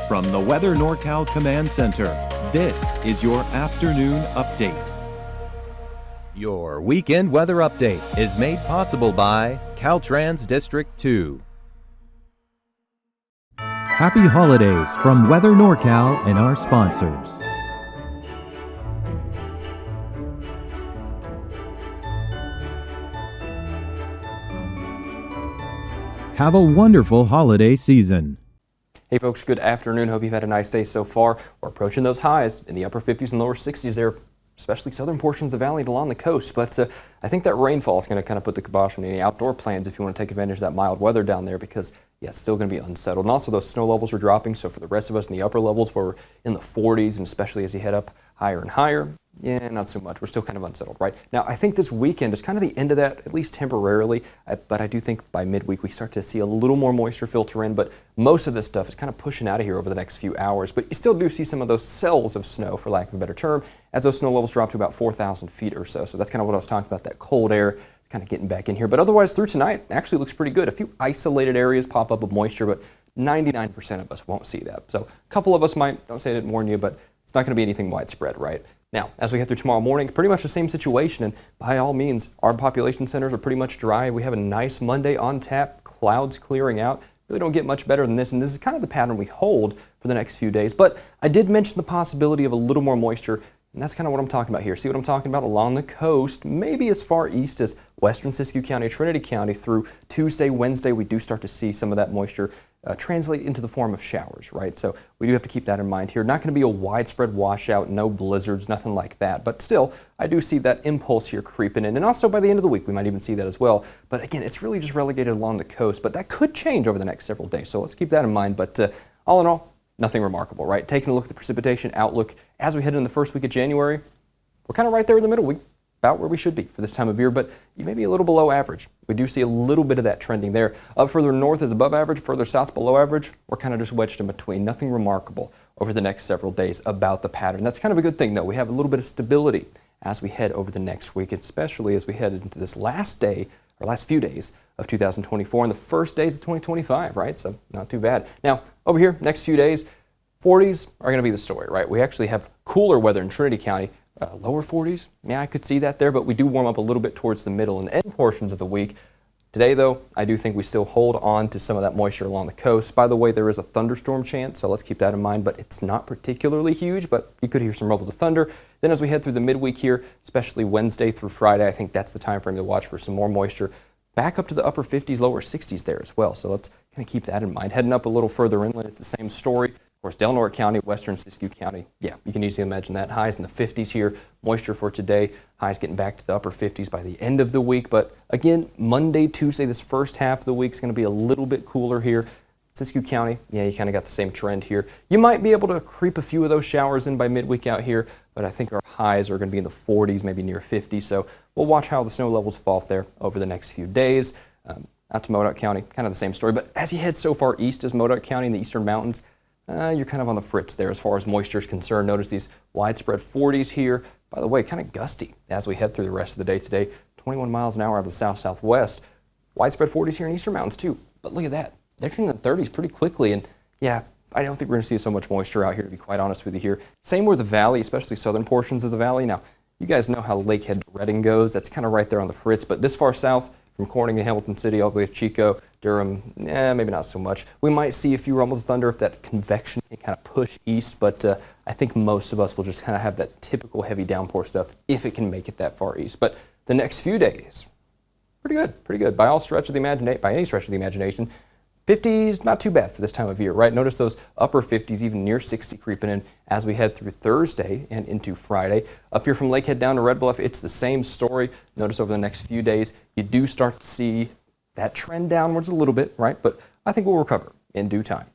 From the Weather NorCal Command Center, this is your afternoon update. Your weekend weather update is made possible by Caltrans District 2. Happy holidays from Weather NorCal and our sponsors. Have a wonderful holiday season. Hey folks, good afternoon. Hope you've had a nice day so far. We're approaching those highs in the upper 50s and lower 60s there, especially southern portions of the valley and along the coast. But I think that rainfall is going to kind of put the kibosh on any outdoor plans if you want to take advantage of that mild weather down there, because yeah, it's still going to be unsettled. And also those snow levels are dropping. So for the rest of us in the upper levels, where we're in the 40s, and especially as you head up higher and higher, yeah, not so much. We're still kind of unsettled, right? Now, I think this weekend is kind of the end of that, at least temporarily. But I do think by midweek we start to see a little more moisture filter in. But most of this stuff is kind of pushing out of here over the next few hours. But you still do see some of those cells of snow, for lack of a better term, as those snow levels drop to about 4,000 feet or so. So that's kind of what I was talking about, that cold air kind of getting back in here. But otherwise, through tonight, actually looks pretty good. A few isolated areas pop up of moisture, but 99% of us won't see that. So a couple of us might. Don't say I didn't warn you, but it's not going to be anything widespread, right? Now, as we head through tomorrow morning, pretty much the same situation, and by all means, our population centers are pretty much dry. We have a nice Monday on tap, clouds clearing out. Really don't get much better than this, and this is kind of the pattern we hold for the next few days. But I did mention the possibility of a little more moisture, and that's kind of what I'm talking about here. See what I'm talking about? Along the coast, maybe as far east as western Siskiyou County, Trinity County, through Tuesday, Wednesday, we do start to see some of that moisture translate into the form of showers, right? So we do have to keep that in mind here. Not going to be a widespread washout, no blizzards, nothing like that. But still, I do see that impulse here creeping in. And also by the end of the week, we might even see that as well. But again, it's really just relegated along the coast. But that could change over the next several days. So let's keep that in mind. But all in all, nothing remarkable, right? Taking a look at the precipitation outlook as we head into the first week of January, we're kind of right there in the middle. About where we should be for this time of year, but you may be a little below average. We do see a little bit of that trending there. Up further north is above average, further south below average. We're kind of just wedged in between. Nothing remarkable over the next several days about the pattern. That's kind of a good thing, though. We have a little bit of stability as we head over the next week, especially as we head into this last day, or last few days of 2024 and the first days of 2025, right? So not too bad. Now, over here, next few days, 40s are going to be the story, right? We actually have cooler weather in Trinity County. Lower 40s, yeah, I could see that there, but we do warm up a little bit towards the middle and end portions of the week. Today, though, I do think we still hold on to some of that moisture along the coast. By the way, there is a thunderstorm chance, so let's keep that in mind, but it's not particularly huge, but you could hear some rumbles of thunder. Then as we head through the midweek here, especially Wednesday through Friday, I think that's the time frame to watch for some more moisture. Back up to the upper 50s, lower 60s there as well, so let's kind of keep that in mind. Heading up a little further inland, it's the same story. Of course, Delaware County, western Siskiyou County, yeah, you can easily imagine that. Highs in the 50s here. Moisture for today, highs getting back to the upper 50s by the end of the week. But again, Monday, Tuesday, this first half of the week is going to be a little bit cooler here. Siskiyou County, yeah, you kind of got the same trend here. You might be able to creep a few of those showers in by midweek out here, but I think our highs are going to be in the 40s, maybe near 50. So we'll watch how the snow levels fall off there over the next few days. Out to Modoc County, kind of the same story. But as you head so far east as Modoc County in the eastern mountains, you're kind of on the fritz there as far as moisture is concerned. Notice these widespread 40s here. By the way, kind of gusty as we head through the rest of the day today. 21 miles an hour out of the south-southwest. Widespread 40s here in eastern mountains too. But look at that. They're turning the 30s pretty quickly. And yeah, I don't think we're going to see so much moisture out here, to be quite honest with you here. Same with the valley, especially southern portions of the valley. Now, you guys know how Lakehead to Redding goes. That's kind of right there on the fritz. But this far south, from Corning to Hamilton City all the way to Chico, Durham, maybe not so much. We might see a few rumbles of thunder if that convection can kind of push east, but I think most of us will just kind of have that typical heavy downpour stuff if it can make it that far east. But the next few days, pretty good. By any stretch of the imagination. 50s, not too bad for this time of year, right? Notice those upper 50s, even near 60 creeping in as we head through Thursday and into Friday. Up here from Lakehead down to Red Bluff, it's the same story. Notice over the next few days, you do start to see that trend downwards a little bit, right? But I think we'll recover in due time.